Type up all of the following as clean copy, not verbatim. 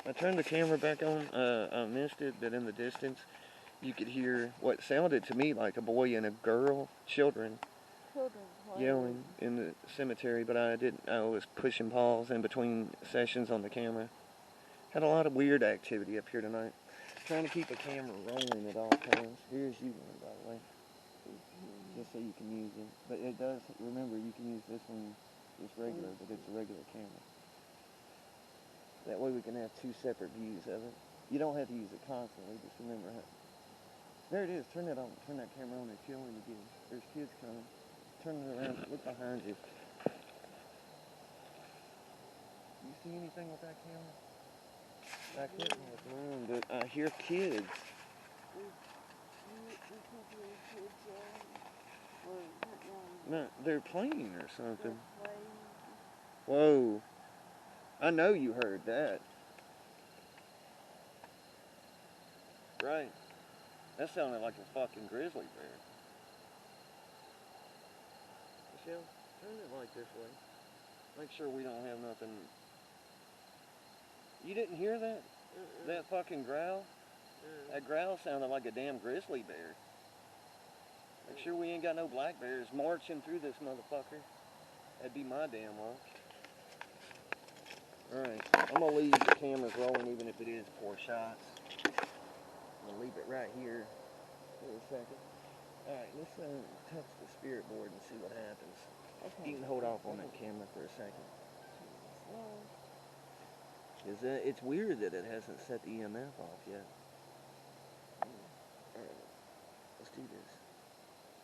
I turned the camera back on. I missed it, but in the distance, you could hear what sounded to me like a boy and a girl, children yelling in the cemetery. But I didn't. I was pushing pause in between sessions on the camera. Had a lot of weird activity up here tonight. Trying to keep a camera rolling at all times. Here's you one, by the way, just so you can use it. But it does. Remember, you can use this one, just regular, but it's a regular camera. That way we can have two separate views of it. You don't have to use it constantly, just remember how. There it is, turn that on, turn that camera on, they're killing again. There's kids coming. Turn it around, look behind you. You see anything with that camera? Back there in the room, but I hear kids. No, they're playing or something. Whoa. I know you heard that. Right. That sounded like a fucking grizzly bear. Michelle, turn it like this way. Make sure we don't have nothing. You didn't hear that? That fucking growl? That growl sounded like a damn grizzly bear. Make sure we ain't got no black bears marching through this motherfucker. That'd be my damn luck. Alright, I'm gonna leave the cameras rolling even if it is poor shots. I'm gonna leave it right here for a second. Alright, let's touch the spirit board and see what happens. Okay. You can hold off on that camera for a second. It's weird that it hasn't set the EMF off yet. Alright, let's do this.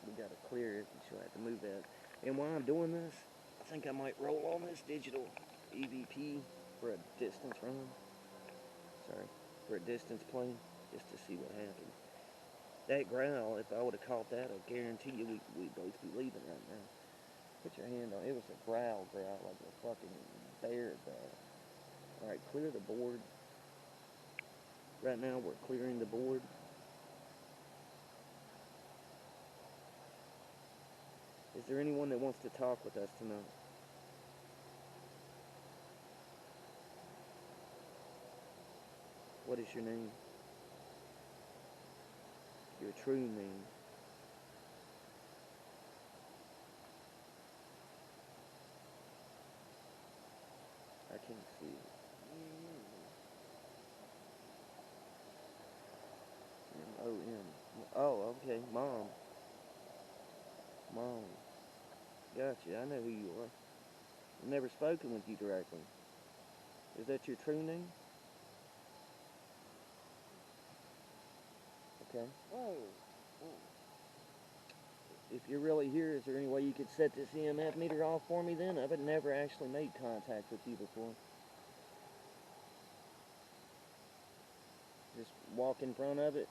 We gotta clear it, and she'll have to move that. And while I'm doing this, I think I might roll on this digital EVP for a distance run. Sorry, for a distance play, just to see what happens. That growl, if I would have caught that, I guarantee you we'd both be leaving right now. Put your hand on it. It was a growl, like a fucking bear growl. Alright, clear the board. Right now we're clearing the board. Is there anyone that wants to talk with us tonight? What is your name? Your true name. I can't see it. M-O-M. Oh, okay. Mom. Mom. Gotcha. I know who you are. I've never spoken with you directly. Is that your true name? Okay. Whoa. If you're really here, is there any way you could set this EMF meter off for me then? I've never actually made contact with you before. Just walk in front of it.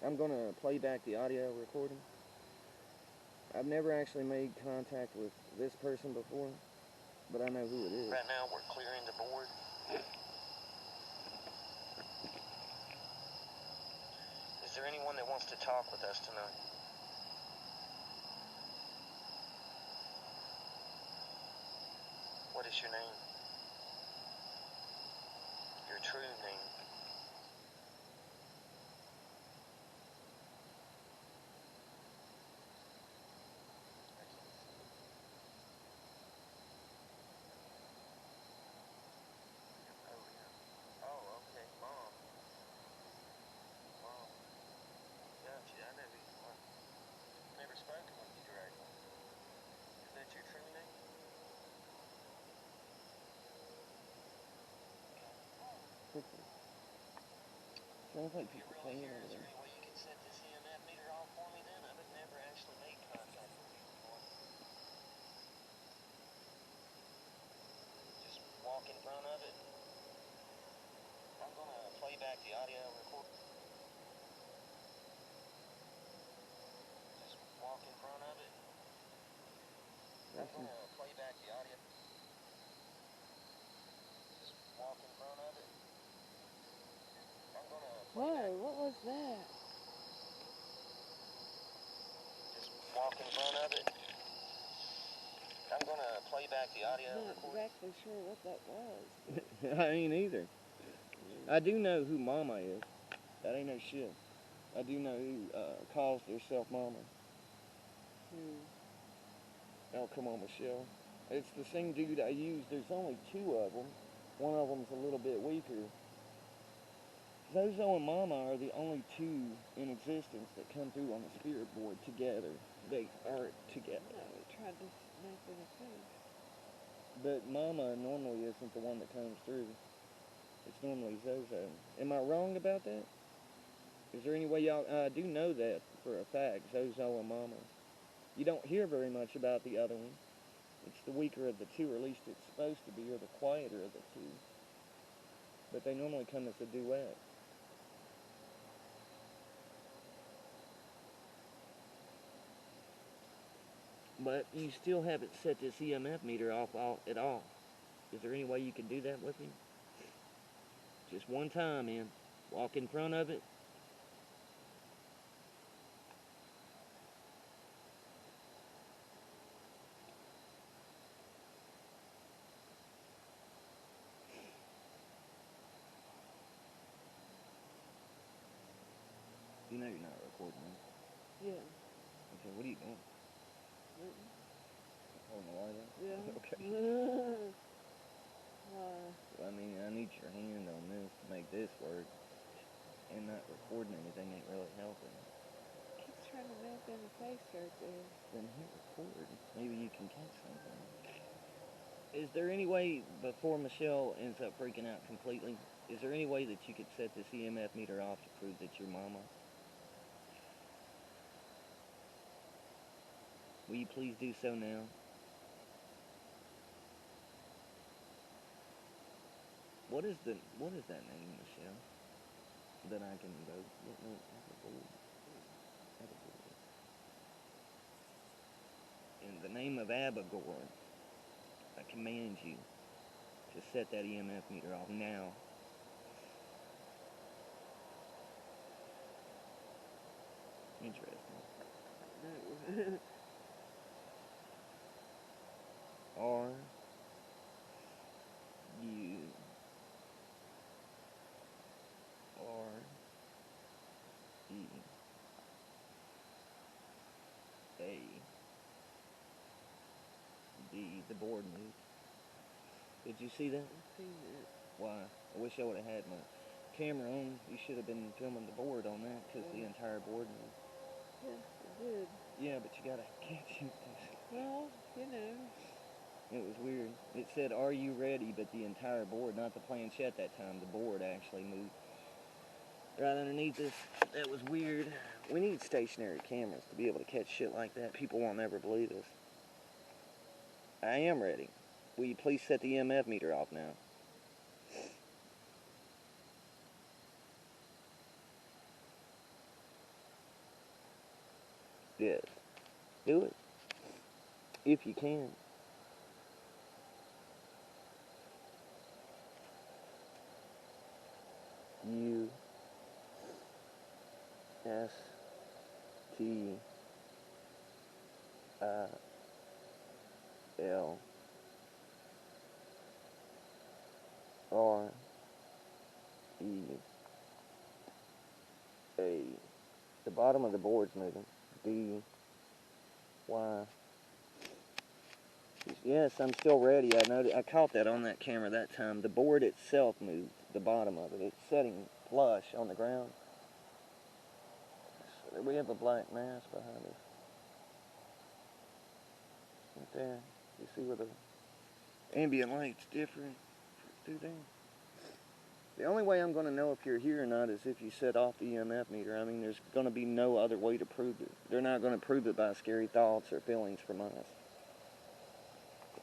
I'm going to play back the audio recording. I've never actually made contact with this person before, but I know who it is. Right now we're clearing the board. Is there anyone that wants to talk with us tonight? What is your name? Your true name. Sounds like people playing over there. Is there any way you can set this EMF meter off for me then? I've never actually made contact with you before. Just walk in front of it. I'm going to play back the audio recording. Just walk in front of it. I'm going to play back the audio. Just walk in front of it. Whoa, what was that? Just walk in front of it. I'm I'm gonna play back the audio. I'm not exactly sure what that was. I ain't either. I do know who Mama is. That ain't no shit. I do know who calls herself Mama. Oh, come on, Michelle. It's the same dude I use. There's only two of them. One of them's a little bit weaker. Zozo and Mama are the only two in existence that come through on the spirit board together. They are together. No, we tried to snap in the face. But Mama normally isn't the one that comes through. It's normally Zozo. Am I wrong about that? Is there any way y'all... I do know that for a fact, Zozo and Mama. You don't hear very much about the other one. It's the weaker of the two, or at least it's supposed to be, or the quieter of the two. But they normally come as a duet. But you still haven't set this EMF meter off at all. Is there any way you can do that with me? Just one time, man. Walk in front of it. You know you're not recording, right? Yeah. Okay, what are you doing? Holding the light up? Yeah. Okay. Why? I mean, I need your hand on this to make this work. And not recording anything ain't really helping. Keeps trying to nap in the face right there. Then hit record. Maybe you can catch something. Is there any way, before Michelle ends up freaking out completely, is there any way that you could set this EMF meter off to prove that you're Mama? Will you please do so now? What is that name, Michelle? That I can vote. In the name of Abagor, I command you to set that EMF meter off now. Interesting. No. R U R E A D. The board moved. Did you see that? I've seen it. Why? I wish I would have had my camera on. You should have been filming the board on that, because the entire board moved. Yes, it did. Yeah, but you gotta catch it. Well, you know. It was weird. It said, "Are you ready?" But the entire board, not the planchette that time, the board actually moved. Right underneath us. That was weird. We need stationary cameras to be able to catch shit like that. People won't ever believe us. I am ready. Will you please set the EMF meter off now? Yes. Do it. If you can. U S T I L R E A. The bottom of the board's moving. D Y. Yes, I'm still ready. I caught that on that camera that time. The board itself moved. The bottom of it. It's setting flush on the ground. So we have a black mass behind us. Right there. You see where the ambient light's different through there. The only way I'm going to know if you're here or not is if you set off the EMF meter. I mean, there's going to be no other way to prove it. They're not going to prove it by scary thoughts or feelings from us.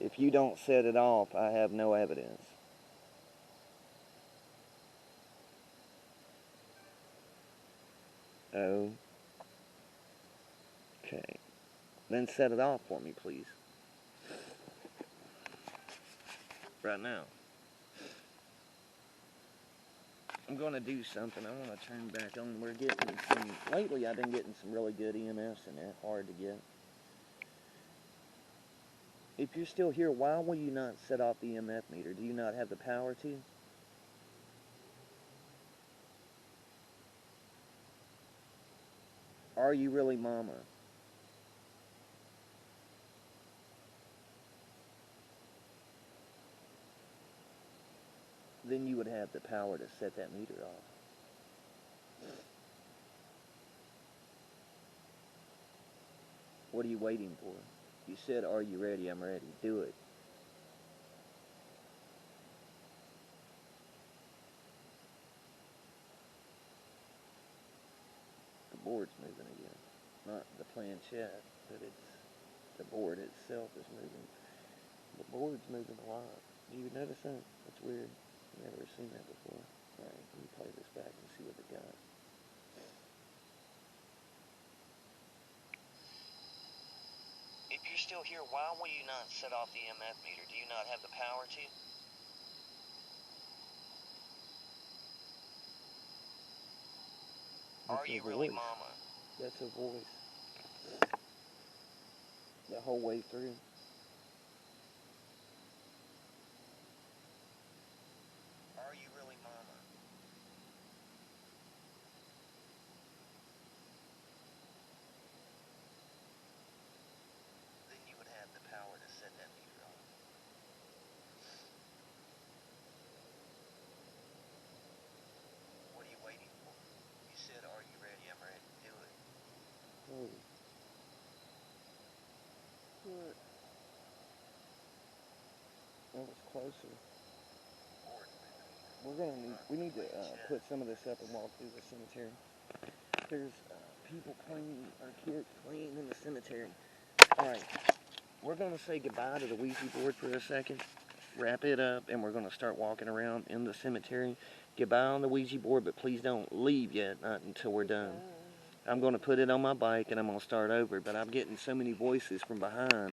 If you don't set it off, I have no evidence. Oh. Okay. Then set it off for me, please. Right now. I'm going to do something. I want to turn back on. We're getting some... Lately, I've been getting some really good EMFs in there. Hard to get. If you're still here, why will you not set off the EMF meter? Do you not have the power to? Are you really Mama? Then you would have the power to set that meter off. What are you waiting for? You said, are you ready? I'm ready. Do it. The board's moving again. Not the planchette, but it's the board itself is moving. The board's moving a lot. Do you notice that? That's weird. I've never seen that before. Alright, let me play this back and see what they got. If you're still here, why will you not set off the EMF meter? Do you not have the power to? Are you really Mama? That's a voice. The whole way through. Are you really Mama? Then you would have the power to set that meter off. What are you waiting for? You said, are you ready? I'm ready. Do it. Oh. What? That was closer. We need to put some of this up and walk through the cemetery. There's people cleaning, or kids cleaning in the cemetery. Alright, we're going to say goodbye to the Ouija board for a second, wrap it up, and we're going to start walking around in the cemetery. Goodbye on the Ouija board, but please don't leave yet, not until we're done. I'm going to put it on my bike and I'm going to start over, but I'm getting so many voices from behind.